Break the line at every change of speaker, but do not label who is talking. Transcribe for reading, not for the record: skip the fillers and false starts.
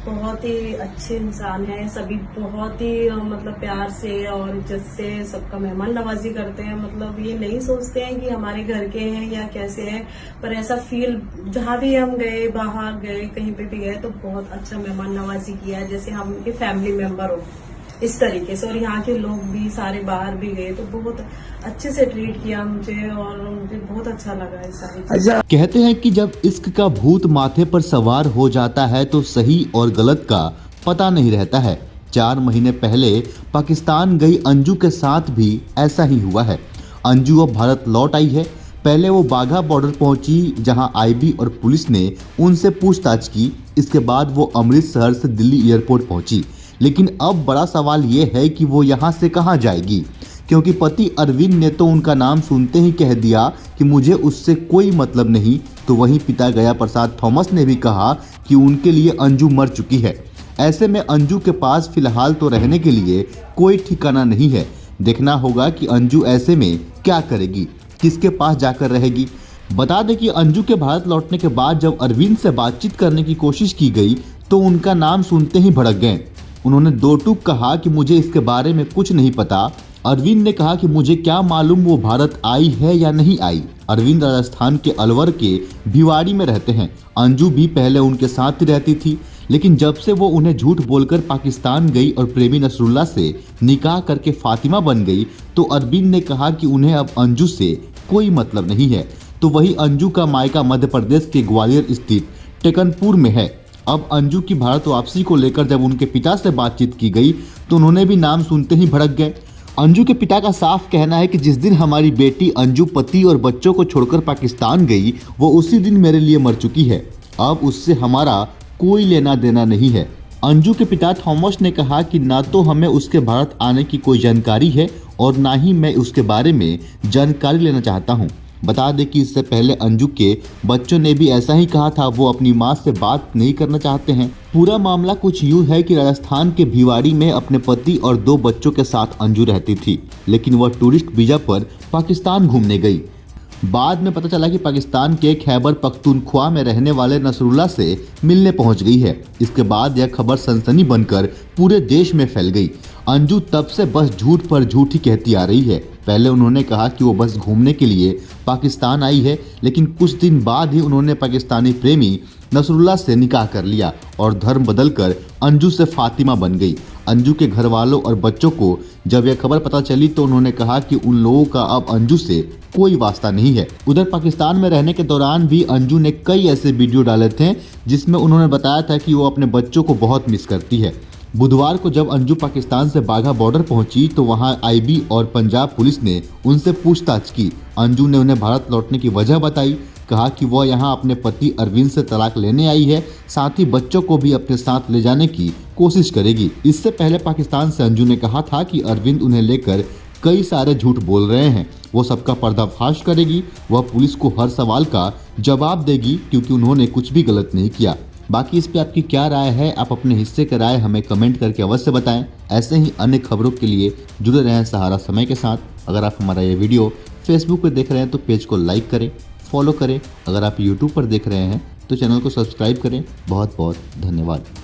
बहुत ही अच्छे इंसान हैं। सभी बहुत ही मतलब प्यार से और इज्जत से सबका मेहमान नवाजी करते हैं। मतलब ये नहीं सोचते हैं कि हमारे घर के हैं या कैसे हैं, पर ऐसा फील जहाँ भी हम गए, बाहर गए, कहीं पे भी गए तो बहुत अच्छा मेहमान नवाजी किया है, जैसे हम उनके फैमिली मेंबर हो इस तरीके से। और यहाँ के लोग भी सारे बाहर भी गए तो बहुत अच्छे से ट्रीट किया मुझे और मुझे बहुत अच्छा लगा इस सारी चीज़।
कहते हैं कि जब इश्क का भूत माथे पर सवार हो जाता है तो सही और गलत का पता नहीं रहता है। 4 महीने पहले पाकिस्तान गई अंजू के साथ भी ऐसा ही हुआ है। अंजू अब भारत लौट आई है। पहले वो बाघा बॉर्डर पहुंची, जहां आईबी और पुलिस ने उनसे पूछताछ की। इसके बाद वो अमृतसर से दिल्ली एयरपोर्ट पहुंची। लेकिन अब बड़ा सवाल ये है कि वो यहाँ से कहाँ जाएगी, क्योंकि पति अरविंद ने तो उनका नाम सुनते ही कह दिया कि मुझे उससे कोई मतलब नहीं। तो वहीं पिता गया प्रसाद थॉमस ने भी कहा कि उनके लिए अंजू मर चुकी है। ऐसे में अंजू के पास फिलहाल तो रहने के लिए कोई ठिकाना नहीं है। देखना होगा कि अंजू ऐसे में क्या करेगी, किसके पास जाकर रहेगी। बता दें कि अंजू के भारत लौटने के बाद जब अरविंद से बातचीत करने की कोशिश की गई तो उनका नाम सुनते ही भड़क गए। उन्होंने दो टूक कहा कि मुझे इसके बारे में कुछ नहीं पता। अरविंद ने कहा कि मुझे क्या मालूम वो भारत आई है या नहीं आई। अरविंद राजस्थान के अलवर के भिवाड़ी में रहते हैं। अंजू भी पहले उनके साथ ही रहती थी, लेकिन जब से वो उन्हें झूठ बोलकर पाकिस्तान गई और प्रेमी नसरुल्ला से निकाह करके फातिमा बन गई, तो अरविंद ने कहा कि उन्हें अब अंजू से कोई मतलब नहीं है। तो वही अंजू का मायका मध्य प्रदेश के ग्वालियर स्थित टेकनपुर में है। अब अंजू की भारत वापसी को लेकर जब उनके पिता से बातचीत की गई तो उन्होंने भी नाम सुनते ही भड़क गए। अंजू के पिता का साफ कहना है कि जिस दिन हमारी बेटी अंजू पति और बच्चों को छोड़कर पाकिस्तान गई, वो उसी दिन मेरे लिए मर चुकी है। अब उससे हमारा कोई लेना देना नहीं है। अंजू के पिता थॉमस ने कहा कि ना तो हमें उसके भारत आने की कोई जानकारी है और ना ही मैं उसके बारे में जानकारी लेना चाहता हूँ। बता दें कि इससे पहले अंजू के बच्चों ने भी ऐसा ही कहा था, वो अपनी मां से बात नहीं करना चाहते हैं। पूरा मामला कुछ यूं है कि राजस्थान के भिवाड़ी में अपने पति और 2 बच्चों के साथ अंजू रहती थी, लेकिन वह टूरिस्ट वीजा पर पाकिस्तान घूमने गई। बाद में पता चला कि पाकिस्तान के खैबर पख्तूनख्वा में रहने वाले नसरुल्ला से मिलने पहुंच गई है। इसके बाद यह खबर सनसनी बनकर पूरे देश में फैल गई। अंजू तब से बस झूठ पर झूठ ही कहती आ रही है। पहले उन्होंने कहा कि वो बस घूमने के लिए पाकिस्तान आई है, लेकिन कुछ दिन बाद ही उन्होंने पाकिस्तानी प्रेमी नसरुल्ला से निकाह कर लिया और धर्म बदलकर अंजू से फातिमा बन गई। अंजू के घर वालों और बच्चों को जब यह खबर पता चली तो उन्होंने कहा कि उन लोगों का अब अंजू से कोई वास्ता नहीं है। उधर पाकिस्तान में रहने के दौरान भी अंजू ने कई ऐसे वीडियो डाले थे जिसमें उन्होंने बताया था कि वो अपने बच्चों को बहुत मिस करती है। बुधवार को जब अंजू पाकिस्तान से बाघा बॉर्डर पहुंची तो वहां आईबी और पंजाब पुलिस ने उनसे पूछताछ की। अंजू ने उन्हें भारत लौटने की वजह बताई। कहा कि वह यहां अपने पति अरविंद से तलाक लेने आई है, साथ ही बच्चों को भी अपने साथ ले जाने की कोशिश करेगी। इससे पहले पाकिस्तान से अंजू ने कहा था कि अरविंद उन्हें लेकर कई सारे झूठ बोल रहे हैं, वो सबका पर्दाफाश करेगी। वह पुलिस को हर सवाल का जवाब देगी क्योंकि उन्होंने कुछ भी गलत नहीं किया। बाकी इस पे आपकी क्या राय है, आप अपने हिस्से की राय हमें कमेंट करके अवश्य बताएं। ऐसे ही अन्य खबरों के लिए जुड़े रहें सहारा समय के साथ। अगर आप हमारा ये वीडियो फेसबुक पर देख रहे हैं तो पेज को लाइक करें, फॉलो करें। अगर आप यूट्यूब पर देख रहे हैं तो चैनल को सब्सक्राइब करें। बहुत बहुत धन्यवाद।